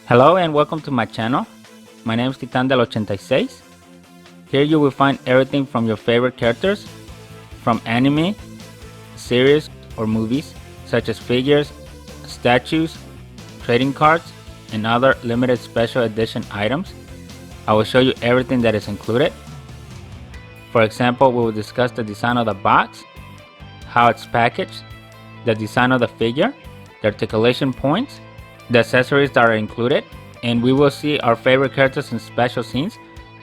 Hello and welcome to my channel. My name is Titan del 86. Here you will find everything from your favorite characters, from anime, series, or movies, such as figures, statues, trading cards, and other limited special edition items. I will show you everything that is included. For example, we will discuss the design of the box, how it's packaged, the design of the figure, the articulation points, the accessories that are included, and we will see our favorite characters in special scenes.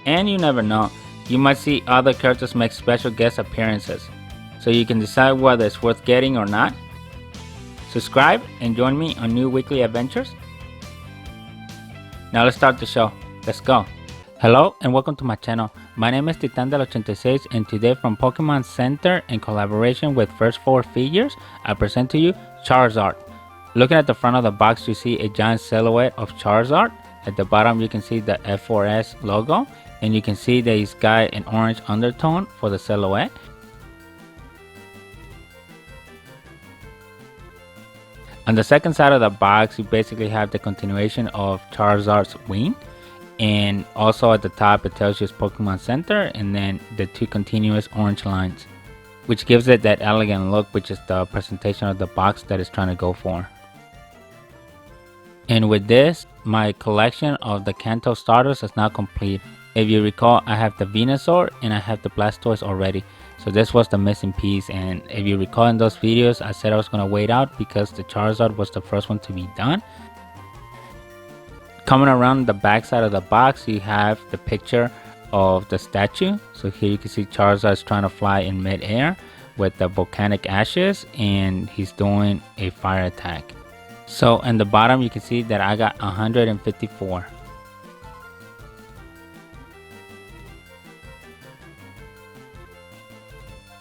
And you never know, you might see other characters make special guest appearances, so you can decide whether it's worth getting or not. Subscribe and join me on new weekly adventures. Now let's start the show. Let's go. Hello and welcome to my channel. My name is Titan del 86, and today from Pokémon Center in collaboration with First 4 Figures, I present to you Charizard. Looking at the front of the box, you see a giant silhouette of Charizard. At the bottom you can see the F4S logo, and you can see that he's got an orange undertone for the silhouette. On the second side of the box, you basically have the continuation of Charizard's wing, and also at the top it tells you it's Pokémon Center, and then the two continuous orange lines, which gives it that elegant look, which is the presentation of the box that it's trying to go for. And with this, my collection of the Kanto starters is now complete. If you recall, I have the Venusaur and I have the Blastoise already. So this was the missing piece, and if you recall in those videos, I said I was going to wait out because the Charizard was the first one to be done. Coming around the back side of the box, you have the picture of the statue. So here you can see Charizard's trying to fly in mid-air with the volcanic ashes, and he's doing a fire attack. So in the bottom you can see that I got 154.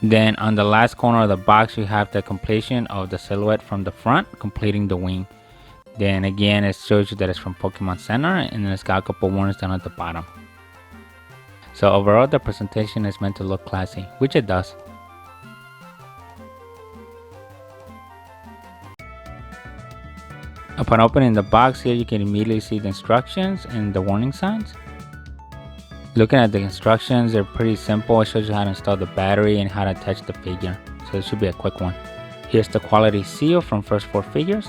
Then on the last corner of the box you have the completion of the silhouette from the front, completing the wing. Then again it shows you that it's from Pokémon Center, and then it's got a couple warnings down at the bottom. So overall the presentation is meant to look classy, which it does. Upon opening the box, here you can immediately see the instructions and the warning signs. Looking at the instructions, they're pretty simple. It shows you how to install the battery and how to attach the figure, so it should be a quick one. Here's the quality seal from First 4 Figures.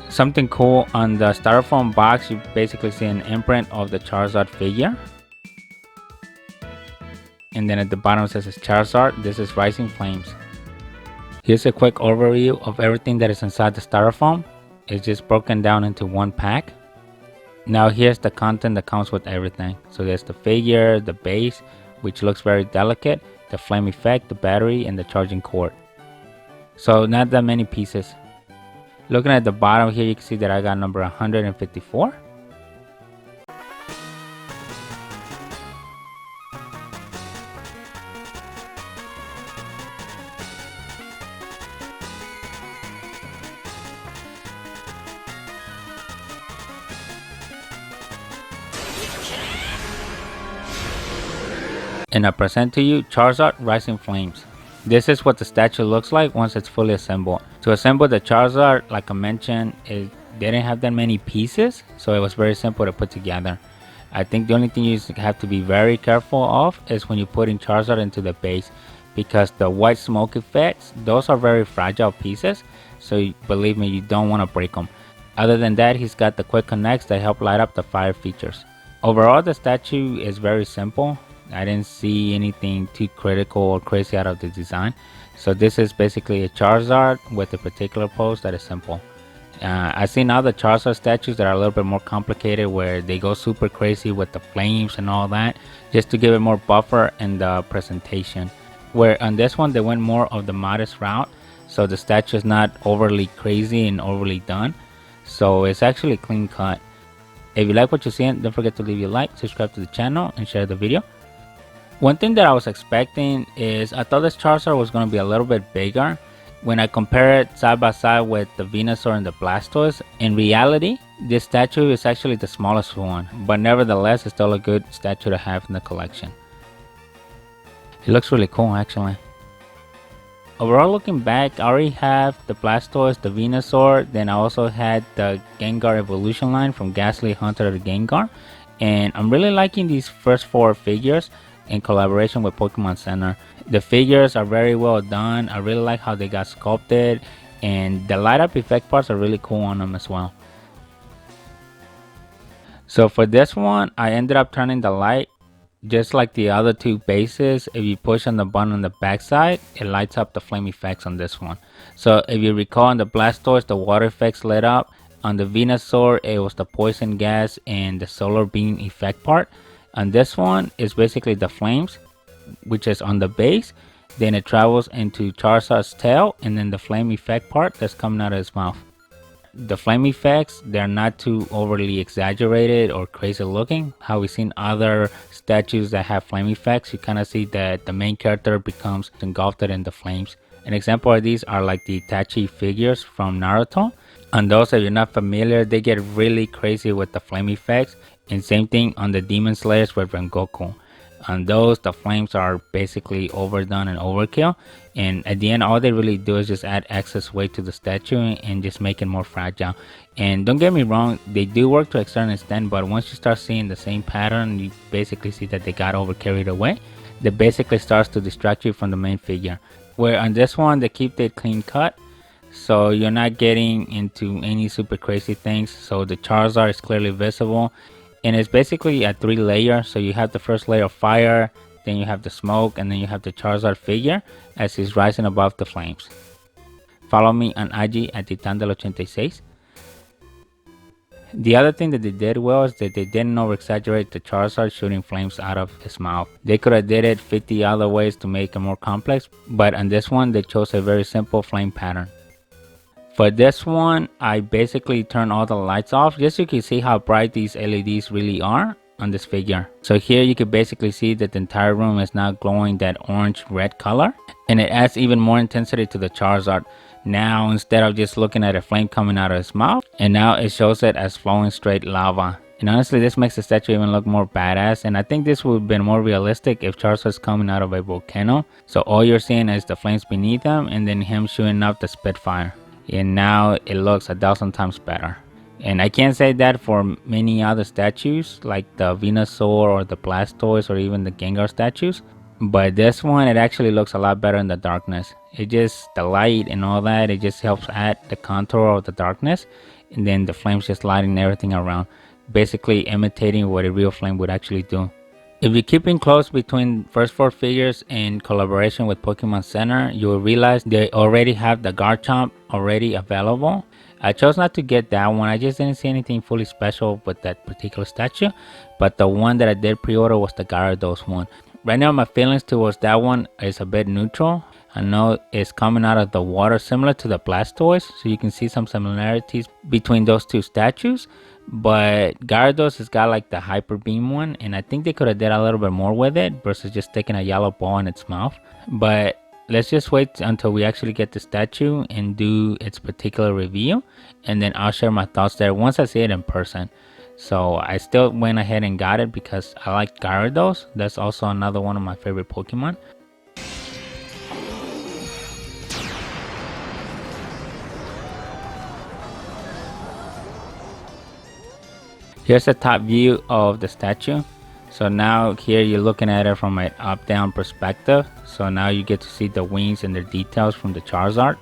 Something cool, on the styrofoam box you basically see an imprint of the Charizard figure, and then at the bottom it says it's Charizard. This is Rising Flames. Here's a quick overview of everything that is inside the styrofoam. It's just broken down into one pack. Now here's the content that comes with everything. So there's the figure, the base, which looks very delicate, the flame effect, the battery, and the charging cord. So not that many pieces. Looking at the bottom here, you can see that I got number 154. And I present to you Charizard Rising Flames. This is what the statue looks like once it's fully assembled. To assemble the Charizard, like I mentioned, they didn't have that many pieces, so it was very simple to put together. I think the only thing you have to be very careful of is when you put in Charizard into the base, because the white smoke effects, those are very fragile pieces, so believe me, you don't want to break them. Other than that, he's got the quick connects that help light up the fire features. Overall, the statue is very simple. I didn't see anything too critical or crazy out of the design. So this is basically a Charizard with a particular pose that is simple. I've seen other Charizard statues that are a little bit more complicated, where they go super crazy with the flames and all that, just to give it more buffer in the presentation. Where on this one they went more of the modest route, so the statue is not overly crazy and overly done. So it's actually clean cut. If you like what you're seeing, don't forget to leave your like, subscribe to the channel, and share the video. One thing that I was expecting is I thought this Charizard was going to be a little bit bigger. When I compare it side by side with the Venusaur and the Blastoise, in reality, this statue is actually the smallest one, but nevertheless, it's still a good statue to have in the collection. It looks really cool, actually. Overall, looking back, I already have the Blastoise, the Venusaur, then I also had the Gengar evolution line from Ghastly Hunter to Gengar, and I'm really liking these first 4 figures in collaboration with Pokémon Center. The figures are very well done. I really like how they got sculpted, and the light up effect parts are really cool on them as well. So for this one, I ended up turning the light just like the other 2 bases. If you push on the button on the back side, it lights up the flame effects on this one. So if you recall, on the Blastoise, the water effects lit up. On the Venusaur, it was the poison gas and the solar beam effect part. On this one, it's basically the flames, which is on the base. Then it travels into Charizard's tail, and then the flame effect part that's coming out of his mouth. The flame effects, they're not too overly exaggerated or crazy looking. How we've seen other statues that have flame effects, you kind of see that the main character becomes engulfed in the flames. An example of these are like the s.h.figuarts from Naruto. On those, if you're not familiar, they get really crazy with the flame effects. And same thing on the Demon Slayers with Rengoku. On those, the flames are basically overdone and overkill, and at the end all they really do is just add excess weight to the statue and just make it more fragile. And don't get me wrong, they do work to a certain extent, but once you start seeing the same pattern, you basically see that they got over carried away. That basically starts to distract you from the main figure. Where on this one, they keep it clean cut, so you're not getting into any super crazy things. So the Charizard is clearly visible. And it's basically a 3 layer. So you have the first layer of fire, then you have the smoke, and then you have the Charizard figure as he's rising above the flames. Follow me on IG at Titandel86. The other thing that they did well is that they didn't over exaggerate the Charizard shooting flames out of his mouth. They could have did it 50 other ways to make it more complex, but on this one they chose a very simple flame pattern. For this one, I basically turned all the lights off just so you can see how bright these LEDs really are on this figure. So here you can basically see that the entire room is now glowing that orange red color, and it adds even more intensity to the Charizard. Now instead of just looking at a flame coming out of his mouth, and now it shows it as flowing straight lava. And honestly, this makes the statue even look more badass, and I think this would have been more realistic if Charizard's coming out of a volcano. So all you're seeing is the flames beneath him and then him shooting up the Spitfire. And now it looks 1,000 times better. And I can't say that for many other statues like the Venusaur or the Blastoise or even the Gengar statues, but this one, it actually looks a lot better in the darkness. It just, the light and all that, it just helps add the contour of the darkness, and then the flames just lighting everything around, basically imitating what a real flame would actually do. If you're keeping close between first 4 figures in collaboration with Pokémon Center, you will realize they already have the Garchomp already available. I chose not to get that one. I just didn't see anything fully special with that particular statue, but the one that I did pre-order was the Gyarados one. Right now my feelings towards that one is a bit neutral. I know it's coming out of the water similar to the Blastoise, so you can see some similarities between those 2 statues. But Gyarados has got like the Hyper Beam one, and I think they could have did a little bit more with it versus just sticking a yellow ball in its mouth. But let's just wait until we actually get the statue and do its particular review, and then I'll share my thoughts there once I see it in person. So I still went ahead and got it because I like Gyarados. That's also another one of my favorite Pokemon. Here's a top view of the statue. So now here you're looking at it from an up-down perspective. So now you get to see the wings and the details from the Charizard.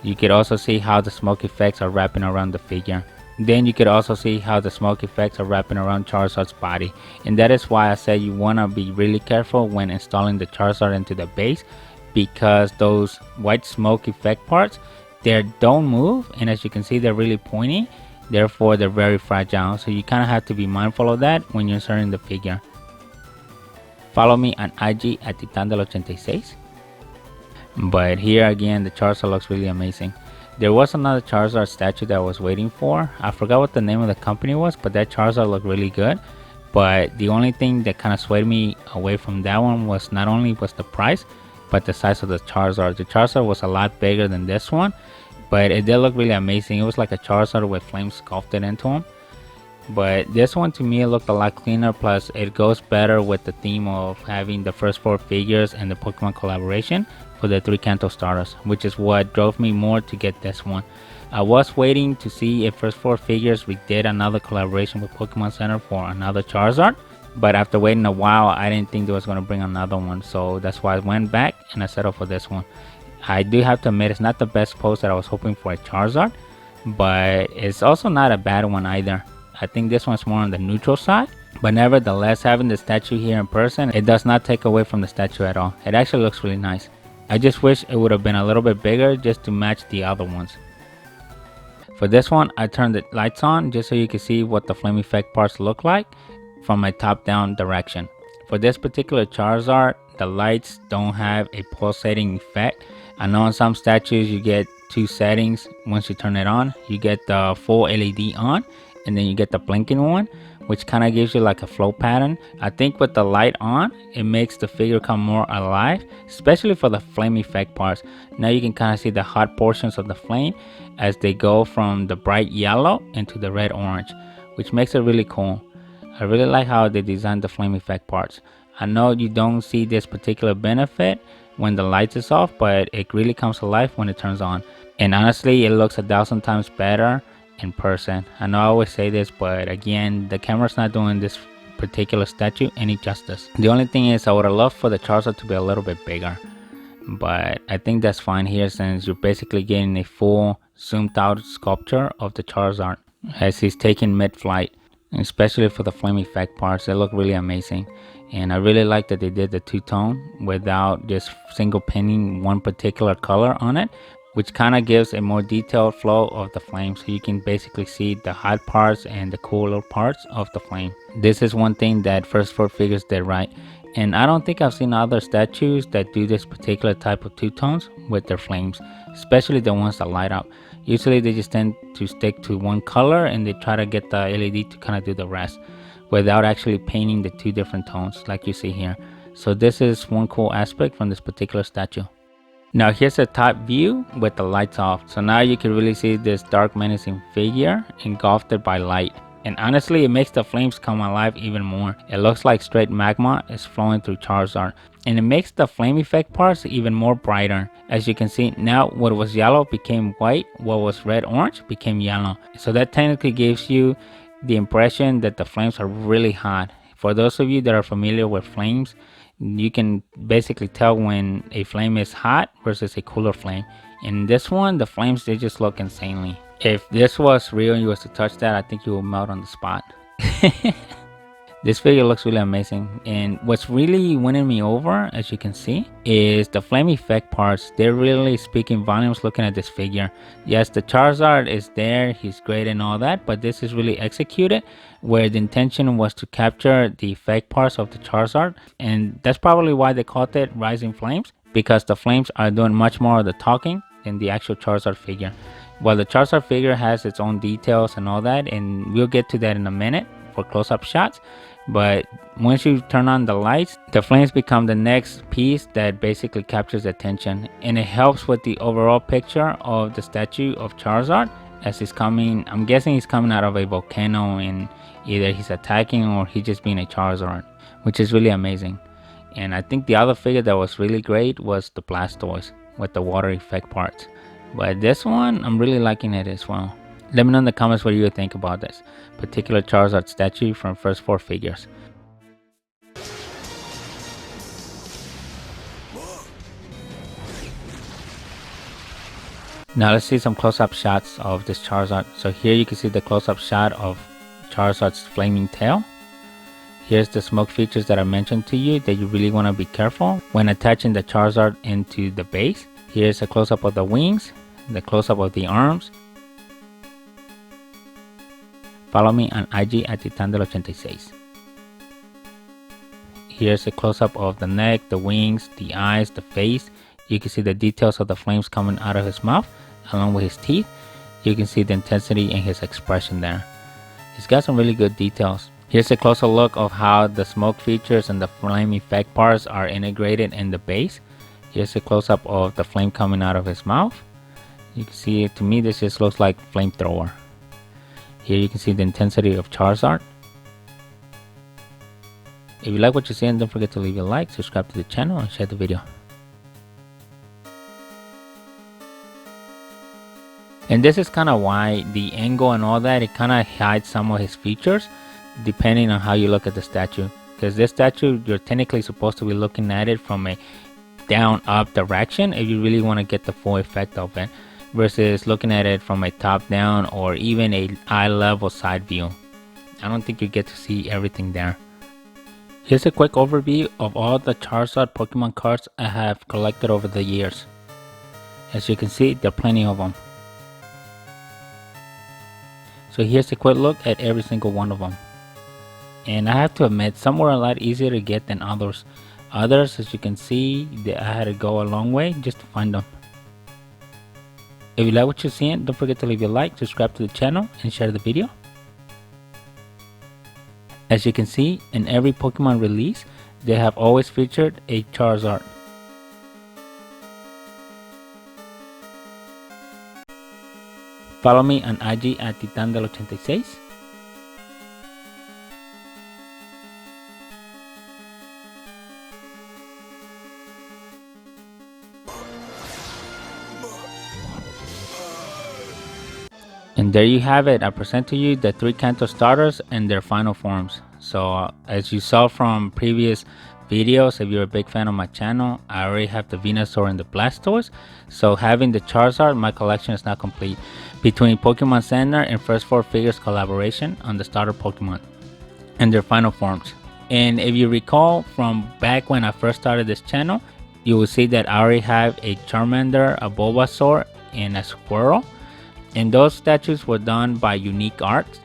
You can also see how the smoke effects are wrapping around the figure. Then you could also see how the smoke effects are wrapping around Charizard's body. And that is why I said you want to be really careful when installing the Charizard into the base, because those white smoke effect parts, they don't move, and as you can see, they're really pointy. Therefore, they're very fragile, so you kind of have to be mindful of that when you're inserting the figure. Follow me on IG at Titandel86. But here again, the Charizard looks really amazing. There was another Charizard statue that I was waiting for. I forgot what the name of the company was, but that Charizard looked really good. But the only thing that kind of swayed me away from that one was not only was the price, but the size of the Charizard. The Charizard was a lot bigger than this one, but it did look really amazing. It was like a Charizard with flames sculpted into him. but this one to me it looked a lot cleaner, plus it goes better with the theme of having the first 4 figures and the Pokemon collaboration for the 3 Kanto starters, which is what drove me more to get this one. I was waiting to see if first 4 figures we did another collaboration with Pokemon Center for another Charizard, but after waiting a while I didn't think they was going to bring another one, so that's why I went back and I settled for this one. I do have to admit it's not the best pose that I was hoping for a Charizard, but it's also not a bad one either. I think this one's more on the neutral side, but nevertheless, having the statue here in person, it does not take away from the statue at all. It actually looks really nice. I just wish it would have been a little bit bigger just to match the other ones. For this one, I turned the lights on just so you can see what the flame effect parts look like from a top-down direction. For this particular Charizard, the lights don't have a pulsating effect. I know in some statues you get 2 settings. Once you turn it on, you get the full LED on, and then you get the blinking one, which kind of gives you like a flow pattern. I think with the light on, it makes the figure come more alive, especially for the flame effect parts. Now you can kind of see the hot portions of the flame as they go from the bright yellow into the red orange, which makes it really cool. I really like how they designed the flame effect parts. I know you don't see this particular benefit when the lights is off, but it really comes alive when it turns on. And honestly, it looks 1,000 times better in person. I know I always say this, but again, the camera's not doing this particular statue any justice. The only thing is I would have loved for the Charizard to be a little bit bigger, but I think that's fine here since you're basically getting a full zoomed out sculpture of the Charizard as he's taking mid-flight. Especially for the flame effect parts, they look really amazing, and I really like that they did the 2-tone without just single pinning one particular color on it, which kind of gives a more detailed flow of the flame, so you can basically see the hot parts and the cooler parts of the flame. This is one thing that first 4 figures did right, and I don't think I've seen other statues that do this particular type of 2-tones with their flames, especially the ones that light up. Usually they just tend to stick to one color and they try to get the LED to kind of do the rest without actually painting the 2 different tones like you see here. So this is one cool aspect from this particular statue. Now here's a top view with the lights off. So now you can really see this dark menacing figure engulfed by light. And honestly, it makes the flames come alive even more. It looks like straight magma is flowing through Charizard. And it makes the flame effect parts even more brighter. As you can see, now what was yellow became white, what was red orange became yellow. So that technically gives you the impression that the flames are really hot. For those of you that are familiar with flames, you can basically tell when a flame is hot versus a cooler flame. In this one, the flames, they just look insanely. If this was real and you was to touch that, I think you will melt on the spot. This figure looks really amazing, and what's really winning me over, as you can see, is the flame effect parts. They're really speaking volumes looking at this figure. Yes, the Charizard is there, he's great and all that, but this is really executed where the intention was to capture the effect parts of the Charizard, and that's probably why they called it Rising Flames, because the flames are doing much more of the talking than the actual Charizard figure. While the Charizard figure has its own details and all that, and we'll get to that in a minute for close-up shots, but once you turn on the lights, the flames become the next piece that basically captures attention, and it helps with the overall picture of the statue of Charizard as he's coming. I'm guessing he's coming out of a volcano, and either he's attacking or he's just being a Charizard, which is really amazing. And I think the other figure that was really great was the Blastoise with the water effect parts, but this one I'm really liking it as well. Let me know in the comments what you think about this particular Charizard statue from first 4 figures. Now let's see some close-up shots of this Charizard. So here you can see the close-up shot of Charizard's flaming tail. Here's the smoke features that I mentioned to you that you really want to be careful when attaching the Charizard into the base. Here's a close-up of the wings, the close-up of the arms. Follow me on IG at Titandel86. Here's a close-up of the neck, the wings, the eyes, the face. You can see the details of the flames coming out of his mouth along with his teeth. You can see the intensity in his expression there. He's got some really good details. Here's a closer look of how the smoke features and the flame effect parts are integrated in the base. Here's a close-up of the flame coming out of his mouth. You can see, to me, this just looks like flamethrower. Here you can see the intensity of Charizard. If you like what you're seeing, don't forget to leave a like, subscribe to the channel, and share the video. And this is kind of why the angle and all that, it kind of hides some of his features depending on how you look at the statue. Because this statue, you're technically supposed to be looking at it from a down up direction if you really want to get the full effect of it, versus looking at it from a top down or even a eye level side view. I don't think you get to see everything there. Here's a quick overview of all the Charizard Pokemon cards I have collected over the years. As you can see, there are plenty of them. So here's a quick look at every single one of them. And I have to admit, some were a lot easier to get than others. Others, as you can see, I had to go a long way just to find them. If you like what you're seeing, don't forget to leave a like, subscribe to the channel, and share the video. As you can see, in every Pokemon release, they have always featured a Charizard. Follow me on IG at Titandel86. And there you have it. I present to you the 3 Kanto starters and their final forms. So as you saw from previous videos, if you're a big fan of my channel, I already have the Venusaur and the Blastoise. So having the Charizard, my collection is now complete. Between Pokémon Center and First 4 figures collaboration on the starter Pokemon and their final forms. And if you recall from back when I first started this channel, you will see that I already have a Charmander, a Bulbasaur, and a Squirrel. And those statues were done by Unique Arts.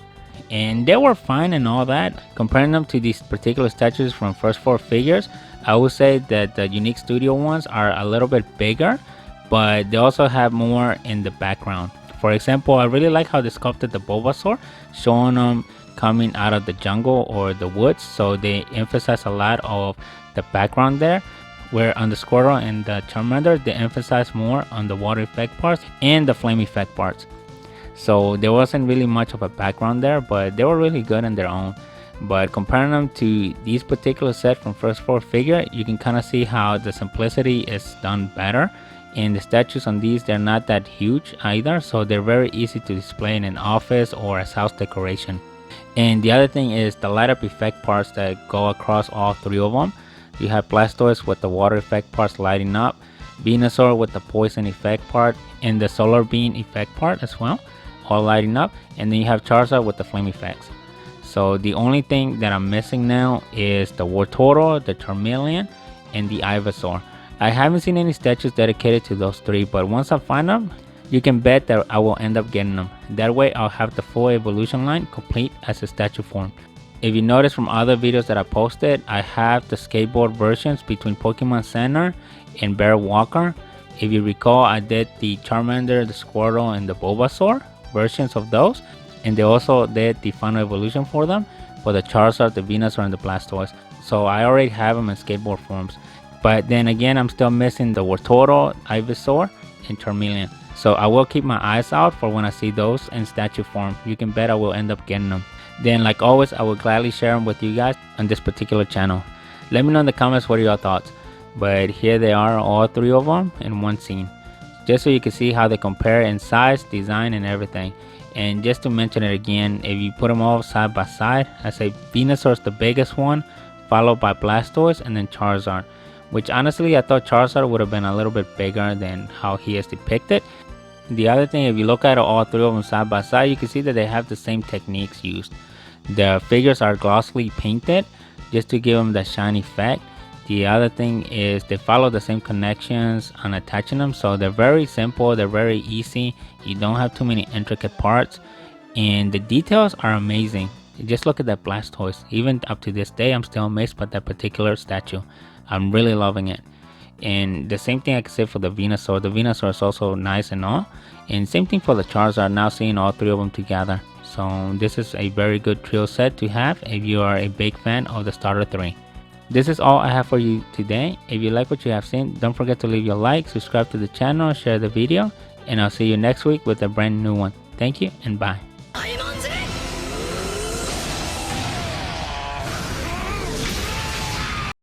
And they were fine and all that. Comparing them to these particular statues from First 4 figures, I would say that the Unique Studio ones are a little bit bigger, but they also have more in the background. For example, I really like how they sculpted the Bulbasaur, showing them coming out of the jungle or the woods. So they emphasize a lot of the background there. Where on the Squirrel and the Charmander, they emphasize more on the water effect parts and the flame effect parts. So there wasn't really much of a background there, but they were really good on their own. But comparing them to these particular set from First 4 figure, you can kind of see how the simplicity is done better. And the statues on these, they're not that huge either, so they're very easy to display in an office or as house decoration. And the other thing is the light up effect parts that go across all 3 of them. You have Blastoise with the water effect parts lighting up, Venusaur with the poison effect part, and the solar beam effect part as well, all lighting up. And then you have Charizard with the flame effects. So the only thing that I'm missing now is the Wartortle, the Charmeleon, and the Ivysaur. I haven't seen any statues dedicated to those 3, but once I find them, you can bet that I will end up getting them. That way I'll have the full evolution line complete as a statue form. If you notice from other videos that I posted, I have the skateboard versions between Pokemon Center and Bear Walker. If you recall, I did the Charmander, the Squirtle, and the Bulbasaur versions of those. And they also did the final evolution for them, for the Charizard, the Venusaur, and the Blastoise. So I already have them in skateboard forms. But then again, I'm still missing the Wartortle, Ivysaur, and Charmeleon. So I will keep my eyes out for when I see those in statue form. You can bet I will end up getting them. Then like always, I will gladly share them with you guys on this particular channel. Let me know in the comments what are your thoughts. But here they are, all 3 of them in one scene. Just so you can see how they compare in size, design, and everything. And just to mention it again, if you put them all side by side, I say Venusaur is the biggest one, followed by Blastoise, and then Charizard. Which honestly, I thought Charizard would have been a little bit bigger than how he is depicted. The other thing, if you look at all 3 of them side by side, you can see that they have the same techniques used. The figures are glossily painted just to give them that shiny effect. The other thing is they follow the same connections on attaching them, so they're very simple, they're very easy. You don't have too many intricate parts, and the details are amazing. Just look at that Blastoise. Even up to this day, I'm still amazed by that particular statue. I'm really loving it. And the same thing I can say for the Venusaur. The Venusaur is also nice and all. And same thing for the Charizard, now seeing all 3 of them together. So this is a very good trio set to have if you are a big fan of the starter 3. This is all I have for you today. If you like what you have seen, don't forget to leave your like, subscribe to the channel, share the video, and I'll see you next week with a brand new one. Thank you and bye.